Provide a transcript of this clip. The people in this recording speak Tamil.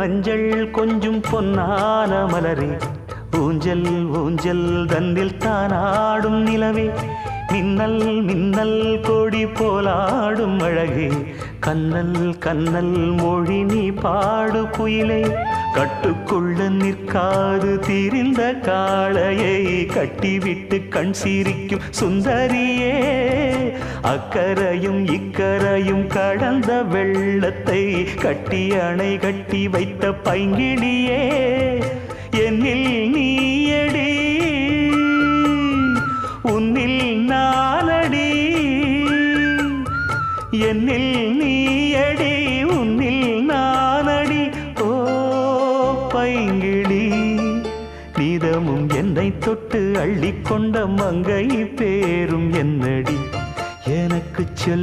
மஞ்சள் கொஞ்சம் பொன்னான மலரே, ஊஞ்சல் ஊஞ்சல் தன்னில் தானாடும் நிலவே, மின்னல் மின்னல் கொடி போலாடும் அழகே, கண்ணல் கண்ணல் மொழி நீ பாடு குயிலே, கட்டுக்குள்ள நிற்காது தீரிந்த காளையை கட்டிவிட்டு கண் சிரிக்கும் சுந்தரியே, அக்கரையும் இக்கரையும் கடந்த வெள்ளத்தை கட்டி அணை கட்டி வைத்த பைங்கிளியே, என்னில் நீயடி உன்னில் நானடி, என்னில் நீயடி உன்னில் நானடி. ஓ பைங்கிளி, நீதமும் என்னை தொட்டு அள்ளிக்கொண்ட மங்கை பேரும் என்னடி எனக்கு சொல்.